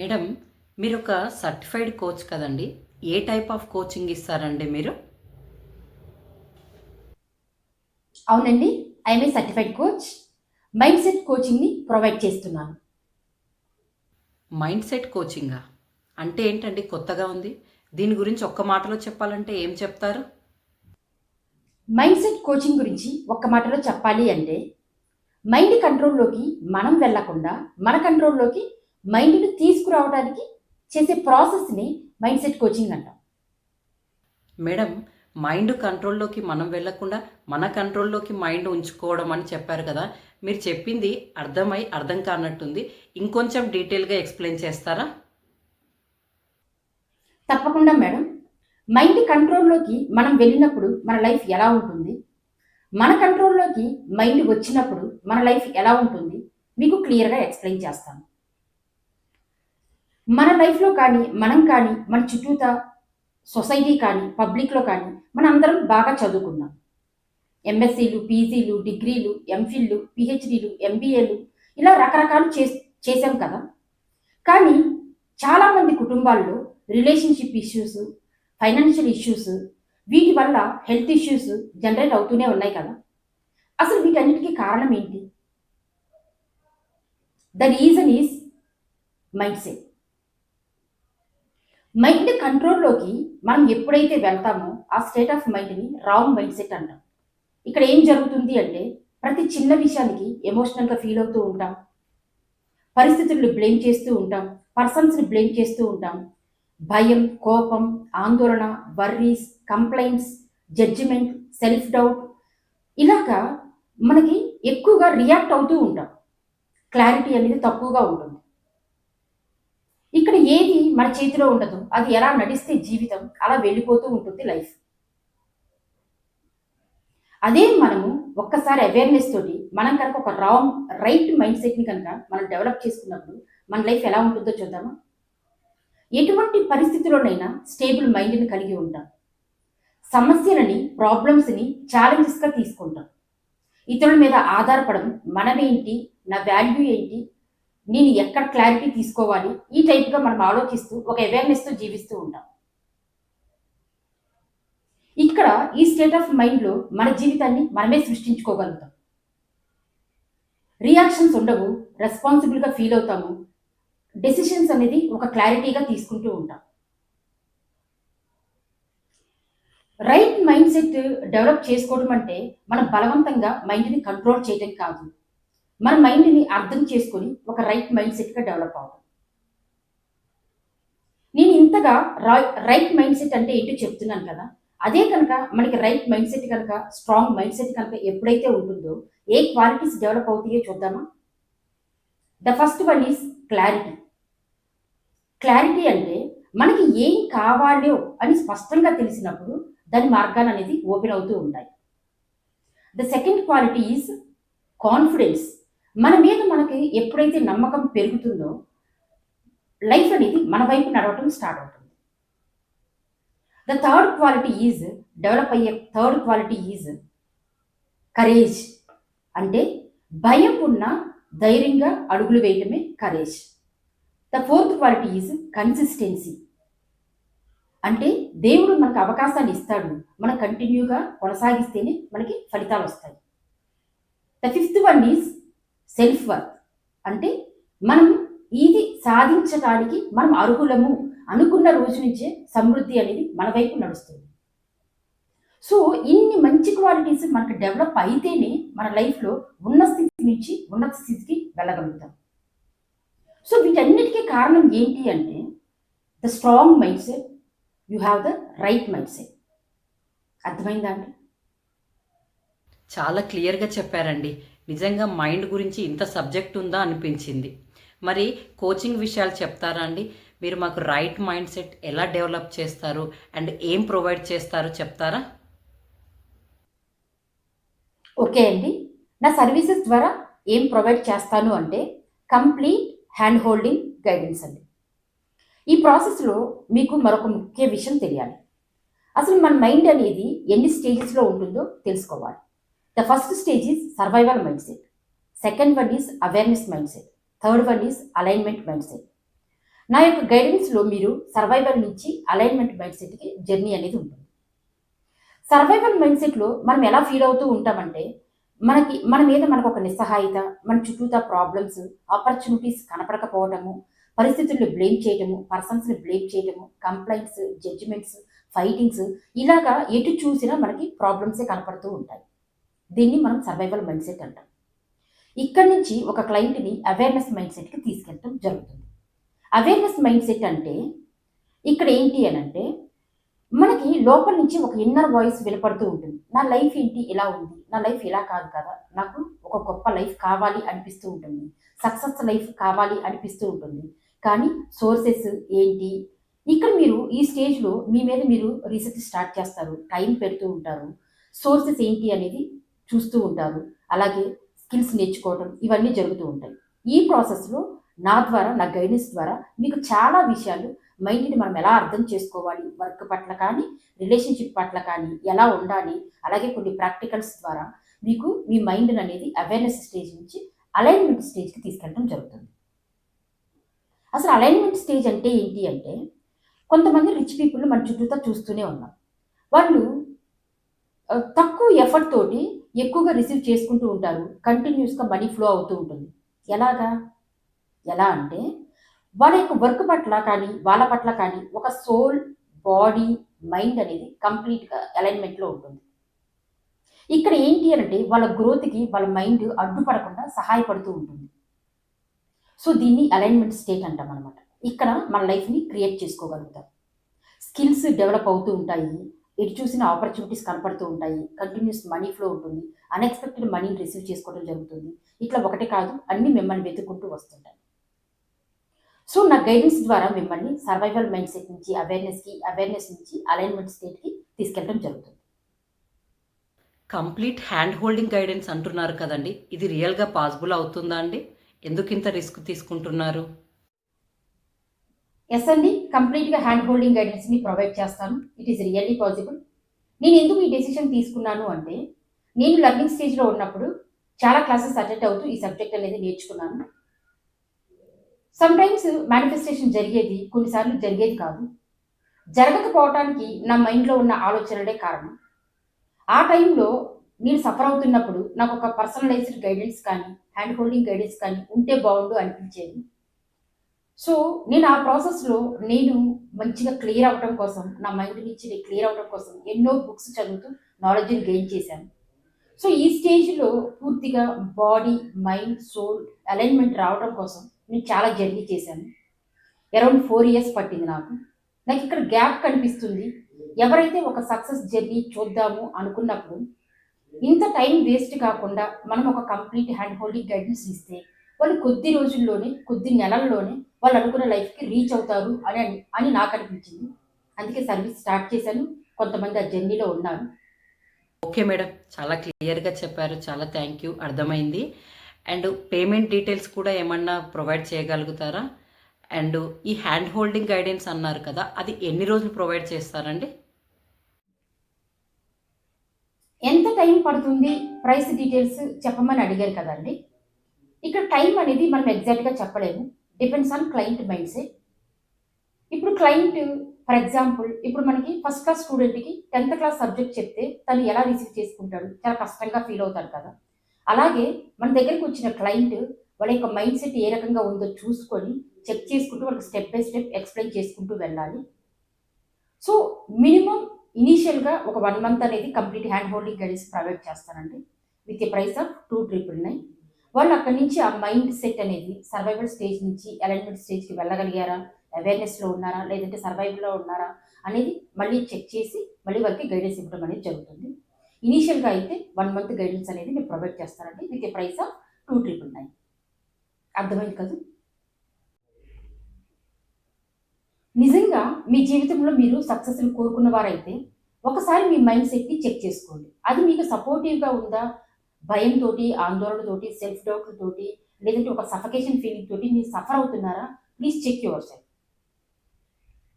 Madam, మీరు ఒక certified coach కదండి. ఏ టైప్ ఆఫ్ కోచింగ్ ఇస్తారండి మీరు? అవునండి. I'm a certified coach. Mindset కోచింగ్‌ని ప్రొవైడ్ చేస్తున్నాను. మైండ్ సెట్ కోచింగా? అంటే ఏంటండి, కొత్తగా ఉంది. దీని గురించి ఒక్క మాటలో చెప్పాలంటే ఏం చెప్తారు? మైండ్ సెట్ కోచింగ్ గురించి ఒక్క మాటలో చెప్పాలి అంటే, మైండ్ కంట్రోల్‌లోకి మనం వెళ్ళకుండా, మన కంట్రోల్‌లోకి మైండ్‌ని తీసుకురావడానికి చేసే ప్రాసెస్‌ని మైండ్ సెట్ కోచింగ్ అంటాం. మేడం, మైండ్ కంట్రోల్లోకి మనం వెళ్ళకుండా మన కంట్రోల్లోకి మైండ్ ఉంచుకోవడం అని చెప్పారు కదా. మీరు చెప్పింది అర్థం కానట్టుంది. ఇంకొంచెం డీటెయిల్గా ఎక్స్ప్లెయిన్ చేస్తారా? తప్పకుండా మేడం. మైండ్ కంట్రోల్‌లోకి మనం వెళ్ళినప్పుడు మన లైఫ్ ఎలా ఉంటుంది? మన కంట్రోల్‌లోకి మైండ్ వచ్చినప్పుడు మన లైఫ్ ఎలా ఉంటుంది? మీకు క్లియర్‌గా ఎక్స్‌ప్లెయిన్ చేస్తాను. మన లైఫ్‌లో కానీ, మనం కానీ, మన చుట్టూతా సొసైటీ కానీ, పబ్లిక్‌లో కానీ మనందరం బాగా చదువుకున్నాం. ఎంఎస్సీలు, పీజీలు, డిగ్రీలు, ఎంఫిల్‌లు, పీహెచ్‌డీలు, ఎంబీఏలు ఇలా రకరకాలు చేశాం కదా! కానీ చాలామంది కుటుంబాల్లో రిలేషన్‌షిప్ ఇష్యూస్, ఫైనాన్షియల్ ఇష్యూస్ వీటి వల్ల హెల్త్ ఇష్యూస్ జనరేట్ అవుతూనే ఉన్నాయి కదా! అసలు వీటన్నిటికి కారణం ఏంటి? The reason is mindset. Mind కంట్రోల్‌లోకి మనం ఎప్పుడైతే వెళ్తామో ఆ స్టేట్ ఆఫ్ మైండ్‌ని రాంగ్ మైండ్‌సెట్ అంటాం. ఇక్కడ ఏం జరుగుతుంది అంటే ప్రతి చిన్న విషయానికి ఎమోషనల్‌గా ఫీల్ అవుతూ ఉంటాం. పరిస్థితుల్ని బ్లేమ్ చేస్తూ ఉంటాం. పర్సన్స్‌ని బ్లేమ్ చేస్తూ ఉంటాం. భయం, కోపం, ఆందోళన, worries, complaints, judgement, self doubt ఇలాగా మనకి ఎక్కువగా రియాక్ట్ అవుతూ ఉంటాం. క్లారిటీ అనేది తక్కువగా ఉంటుంది. ఇక్కడ ఏది మన చేతిలో ఉండదు. అది ఎలా నడిస్తే జీవితం అలా వెళ్ళిపోతూ ఉంటుంది లైఫ్. అదే మనము ఒక్కసారి అవేర్‌నెస్ తోటి మనం కనుక ఒక రైట్ మైండ్ సెట్‌ని కనుక మనం డెవలప్ చేసుకున్నప్పుడు మన లైఫ్ ఎలా ఉంటుందో చూద్దామా? ఎటువంటి పరిస్థితిలోనైనా స్టేబుల్ మైండ్‌ని కలిగి ఉంటాం. సమస్యలని, ప్రాబ్లమ్స్‌ని ఛాలెంజెస్‌గా తీసుకుంటాం. ఇతరుల మీద ఆధారపడం, మనమేంటి? నా వాల్యూ ఏంటి? నేను ఎక్కడ క్లారిటీ తీసుకోవాలి? ఈ టైప్‌గా మనం ఆలోచిస్తూ ఒక అవేర్‌నెస్‌తో జీవిస్తూ ఉంటాం. ఇక్కడ ఈ స్టేట్ ఆఫ్ మైండ్‌లో మన జీవితాన్ని మనమే సృష్టించుకోగలుగుతాం. రియాక్షన్స్ ఉండవు. రెస్పాన్సిబుల్‌గా ఫీల్ అవుతాము. డెసిషన్స్ అనేది ఒక క్లారిటీగా తీసుకుంటూ ఉంటాం. రైట్ మైండ్ సెట్ డెవలప్ చేసుకోవడం అంటే మనం బలవంతంగా మైండ్‌ని కంట్రోల్ చేయడం కాదు. మన మైండ్‌ని అర్థం చేసుకొని ఒక రైట్ మైండ్ సెట్‌గా డెవలప్ అవ్వడం. నేను ఇంతగా రైట్ మైండ్ సెట్ అంటే ఏంటో చెప్తున్నాను కదా! అదే కనుక మనకి రైట్ మైండ్ సెట్ కనుక స్ట్రాంగ్ మైండ్ సెట్ కనుక ఎప్పుడైతే ఉంటుందో ఏ క్వాలిటీస్ డెవలప్ అవుతాయో చూద్దామా? The first one is clarity. Clarity అంటే మనకి ఏం కావాలో అని స్పష్టంగా తెలిసినప్పుడు దాని మార్గాలనేది ఓపెన్ అవుతూ ఉంటాయి. The second quality is confidence. మన మీద మనకి ఎప్పుడైతే నమ్మకం పెరుగుతుందో లైఫ్ అనేది మన వైపు నడవటం స్టార్ట్ అవుతుంది. The third quality is develop అయ్యే థర్డ్ క్వాలిటీ ఈజ్ కరేజ్. అంటే భయం ఉన్న ధైర్యంగా అడుగులు వేయటమే courage. The fourth quality is consistency. అంటే దేవుడు మనకు అవకాశాన్ని ఇస్తాడు. మనం కంటిన్యూగా కొనసాగిస్తేనే మనకి ఫలితాలు వస్తాయి. The fifth one is self worth. అంటే మనం ఇది సాధించటానికి మనం అర్హులము అనుకున్న రోజు నుంచే సమృద్ధి అనేది మన వైపు నడుస్తుంది. సో ఇన్ని మంచి క్వాలిటీస్ మనకు డెవలప్ అయితేనే మన లైఫ్‌లో ఉన్న స్థితి నుంచి ఉన్నత స్థితికి వెళ్ళగలుగుతాం. సో వీటన్నిటికి కారణం ఏంటి అంటే the strong mind set, you have the right mind set. అర్థమైందా అండి? చాలా క్లియర్గా చెప్పారండి. నిజంగా మైండ్ గురించి ఇంత సబ్జెక్ట్ ఉందా అనిపించింది. మరి కోచింగ్ విషయాలు చెప్తారా అండి? మీరు మాకు రైట్ మైండ్ సెట్ ఎలా డెవలప్ చేస్తారు అండ్ ఏం ప్రొవైడ్ చేస్తారో చెప్తారా? ఓకే అండి. నా సర్వీసెస్ ద్వారా ఏం ప్రొవైడ్ చేస్తాను అంటే కంప్లీట్ హ్యాండ్ హోల్డింగ్ గైడెన్స్ అండి. ఈ ప్రాసెస్‌లో మీకు మరొక ముఖ్య విషయం తెలియాలి. అసలు మన మైండ్ అనేది ఎన్ని స్టేజెస్‌లో ఉంటుందో తెలుసుకోవాలి. The first stage is survival mind set. Second one is awareness mind set. Third one is alignment mind set. నా యొక్క గైడెన్స్లో మీరు సర్వైవల్ నుంచి అలైన్మెంట్ మైండ్ సెట్కి జర్నీ అనేది ఉంటుంది. సర్వైవల్ మైండ్ సెట్లో మనం ఎలా ఫీల్ అవుతూ ఉంటామంటే మన మీద మనకు ఒక నిస్సహాయత, మన చుట్టూతా ప్రాబ్లమ్స్, ఆపర్చునిటీస్ కనపడకపోవటము, పరిస్థితుల్ని బ్లేమ్ చేయటము, పర్సన్స్ని బ్లేమ్ చేయటము, కంప్లైంట్స్, జడ్జిమెంట్స్, ఫైటింగ్స్, ఇలాగా ఎటు చూసినా మనకి ప్రాబ్లమ్సే కనపడుతూ ఉంటాయి. దీన్ని మనం సర్వైవల్ మైండ్ సెట్ అంటాం. ఇక్కడి నుంచి ఒక క్లయింట్ని అవేర్నెస్ మైండ్ సెట్కి తీసుకెళ్ళటం జరుగుతుంది. అవేర్నెస్ మైండ్ సెట్ అంటే ఇక్కడ ఏంటి అని అంటే మనకి లోపల నుంచి ఒక ఇన్నర్ వాయిస్ వినపడుతూ ఉంటుంది. నా లైఫ్ ఏంటి ఇలా ఉంది, నా లైఫ్ ఇలా కాదు కదా, నాకు ఒక గొప్ప లైఫ్ కావాలి అనిపిస్తూ ఉంటుంది, సక్సెస్ లైఫ్ కావాలి అనిపిస్తూ ఉంటుంది. కానీ సోర్సెస్ ఏంటి, ఇక్కడ మీరు ఈ స్టేజ్లో మీ మీద మీరు రీసెర్చ్ స్టార్ట్ చేస్తారు, టైం పెడుతూ ఉంటారు, సోర్సెస్ ఏంటి అనేది చూస్తూ ఉంటారు, అలాగే స్కిల్స్ నేర్చుకోవడం ఇవన్నీ జరుగుతూ ఉంటాయి. ఈ ప్రాసెస్లో నా ద్వారా, నా గైడెన్స్ ద్వారా మీకు చాలా విషయాలు మైండ్ని మనం ఎలా అర్థం చేసుకోవాలి, వర్క్ పట్ల కానీ రిలేషన్షిప్ పట్ల కానీ ఎలా ఉండాలి, అలాగే కొన్ని ప్రాక్టికల్స్ ద్వారా మీకు మీ మైండ్ అనేది అవేర్నెస్ స్టేజ్ నుంచి అలైన్మెంట్ స్టేజ్కి తీసుకెళ్ళడం జరుగుతుంది. అసలు అలైన్మెంట్ స్టేజ్ అంటే ఏంటి అంటే కొంతమంది రిచ్ పీపుల్ మన చుట్టూతా చూస్తూనే ఉన్నాం. వాళ్ళు తక్కువ ఎఫర్ట్ తోటి ఎక్కువగా రిసీవ్ చేసుకుంటూ ఉంటారు, కంటిన్యూస్గా మనీ ఫ్లో అవుతూ ఉంటుంది. ఎలా అంటే వాళ్ళ యొక్క వర్క్ పట్ల కానీ వాళ్ళ పట్ల కానీ ఒక సోల్, బాడీ, మైండ్ అనేది కంప్లీట్గా అలైన్మెంట్లో ఉంటుంది. ఇక్కడ ఏంటి అంటే వాళ్ళ గ్రోత్కి వాళ్ళ మైండ్ అడ్డుపడకుండా సహాయపడుతూ ఉంటుంది. సో దీన్ని అలైన్మెంట్ స్టేట్ అంటాం అనమాట. ఇక్కడ మన లైఫ్ని క్రియేట్ చేసుకోగలుగుతాం. స్కిల్స్ డెవలప్ అవుతూ ఉంటాయి, ఎటు చూసిన ఆపర్చునిటీస్ కనపడుతూ ఉంటాయి, కంటిన్యూస్ మనీ ఫ్లో ఉంటుంది, అన్ఎక్స్పెక్టెడ్ మనీని రిసీవ్ చేసుకోవడం జరుగుతుంది. ఇట్లా ఒకటే కాదు, అన్నీ మిమ్మల్ని వెతుక్కుంటూ వస్తుంటాయి. సో నా గైడెన్స్ ద్వారా మిమ్మల్ని సర్వైవల్ మైండ్ సెట్ నుంచి అవేర్నెస్కి, అవేర్నెస్ నుంచి అలైన్మెంట్ స్టేట్కి తీసుకెళ్ళడం జరుగుతుంది. కంప్లీట్ హ్యాండ్ హోల్డింగ్ గైడెన్స్ అంటున్నారు కదండి, ఇది రియల్గా పాసిబుల్ అవుతుందా అండి? ఎందుకు ఇంత రిస్క్ తీసుకుంటున్నారు? ఎస్ అండి, కంప్లీట్గా హ్యాండ్ హోల్డింగ్ గైడెన్స్ని ప్రొవైడ్ చేస్తాను. It is really possible. నేను ఎందుకు ఈ డెసిషన్ తీసుకున్నాను అంటే నేను లర్నింగ్ స్టేజ్లో ఉన్నప్పుడు చాలా క్లాసెస్ అటెండ్ అవుతూ ఈ సబ్జెక్ట్ అనేది నేర్చుకున్నాను. సమ్టైమ్స్ మేనిఫెస్టేషన్ జరిగేది, కొన్నిసార్లు జరిగేది కాదు. జరగకపోవటానికి నా మైండ్లో ఉన్న ఆలోచనలే కారణం. ఆ టైంలో నేను సఫర్ అవుతున్నప్పుడు నాకు ఒక పర్సనలైజ్డ్ గైడెన్స్ కానీ హ్యాండ్ హోల్డింగ్ గైడెన్స్ కానీ ఉంటే బాగుండు అనిపించేది. సో నేను ఆ ప్రాసెస్లో నేను మంచిగా క్లియర్ అవ్వడం కోసం, నా మైండ్ నుంచి నేను క్లియర్ అవ్వడం కోసం ఎన్నో బుక్స్ చదువుతూ నాలెడ్జ్ని గెయిన్ చేశాను. సో ఈ స్టేజ్లో పూర్తిగా బాడీ, మైండ్, సోల్ అలైన్మెంట్ రావడం కోసం నేను చాలా జర్నీ చేశాను. అరౌండ్ 4 years పట్టింది నాకు. నాకు ఇక్కడ గ్యాప్ కనిపిస్తుంది. ఎవరైతే ఒక సక్సెస్ జర్నీ చూద్దాము అనుకున్నప్పుడు ఇంత టైం వేస్ట్ కాకుండా మనం ఒక కంప్లీట్ హ్యాండ్ హోల్డింగ్ గైడెన్స్ ఇస్తే వాళ్ళు కొద్ది రోజుల్లోనే, కొద్ది నెలల్లోనే వాళ్ళు అనుకున్న లైఫ్కి రీచ్ అవుతారు అని నాకు అనిపించింది. అందుకే సర్వీస్ స్టార్ట్ చేశాను. కొంతమంది ఆ జర్నీలో ఉన్నారు. ఓకే మేడం, చాలా క్లియర్గా చెప్పారు, చాలా థ్యాంక్ యూ, అర్థమైంది. అండ్ పేమెంట్ డీటెయిల్స్ కూడా ఏమన్నా ప్రొవైడ్ చేయగలుగుతారా? అండ్ ఈ హ్యాండ్ హోల్డింగ్ గైడెన్స్ అన్నారు కదా, అది ఎన్ని రోజులు ప్రొవైడ్ చేస్తారండి? ఎంత టైం పడుతుంది, ప్రైస్ డీటెయిల్స్ చెప్పమని అడిగారు కదండి. ఇక్కడ టైం అనేది మనం ఎగ్జాక్ట్గా చెప్పలేము, depends on client mind set. ఇప్పుడు క్లయింట్ ఫర్ ఎగ్జాంపుల్ ఇప్పుడు మనకి ఫస్ట్ క్లాస్ స్టూడెంట్కి 10th క్లాస్ సబ్జెక్ట్ చెప్తే తను ఎలా రిసీవ్ చేసుకుంటాడు, చాలా కష్టంగా ఫీల్ అవుతాడు కదా. అలాగే మన దగ్గరికి వచ్చిన క్లయింట్ వాళ్ళ యొక్క మైండ్ సెట్ ఏ రకంగా ఉందో చూసుకొని చెక్ చేసుకుంటూ వాళ్ళకి స్టెప్ బై స్టెప్ ఎక్స్ప్లెయిన్ చేసుకుంటూ వెళ్ళాలి. సో మినిమం ఇనీషియల్గా ఒక 1 month అనేది complete hand holding guidance provide చేస్తానండి విత్ ఏ ప్రైస్ ఆఫ్ 2,999. వాళ్ళు అక్కడి నుంచి ఆ మైండ్ సెట్ అనేది సర్వైవల్ స్టేజ్ నుంచి అలైన్మెంట్ స్టేజ్కి వెళ్ళగలిగారా, అవేర్నెస్లో ఉన్నారా, లేదంటే సర్వైవల్లో ఉన్నారా అనేది మళ్ళీ చెక్ చేసి మళ్ళీ వాళ్ళకి గైడెన్స్ ఇవ్వడం అనేది జరుగుతుంది. ఇనీషియల్గా అయితే 1 month గైడెన్స్ అనేది నేను ప్రొవైడ్ చేస్తానండి విత్ ఏ ప్రైస్ ఆఫ్ 2,999. అర్థమైంది కదా. నిజంగా మీ జీవితంలో మీరు సక్సెస్ని కోరుకున్న వారైతే ఒకసారి మీ మైండ్ సెట్ని చెక్ చేసుకోండి. అది మీకు సపోర్టివ్గా ఉందా, భయంతో, ఆందోళనతోటి, సెల్ఫ్ డౌట్లతోటి, లేదంటే ఒక సఫకేషన్ ఫీలింగ్ తోటి మీరు సఫర్ అవుతున్నారా, ప్లీజ్ చెక్ యువర్ సెల్ఫ్.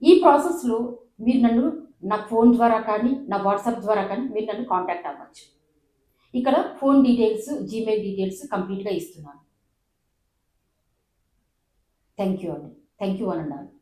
ఈ ప్రాసెస్లో మీరు నన్ను నా ఫోన్ ద్వారా కానీ నా వాట్సాప్ ద్వారా కానీ మీరు నన్ను కాంటాక్ట్ అవ్వచ్చు. ఇక్కడ ఫోన్ డీటెయిల్స్, జీమెయిల్ డీటెయిల్స్ కంప్లీట్గా ఇస్తున్నాను. థ్యాంక్ యూ అండి. థ్యాంక్ యూ అనండి.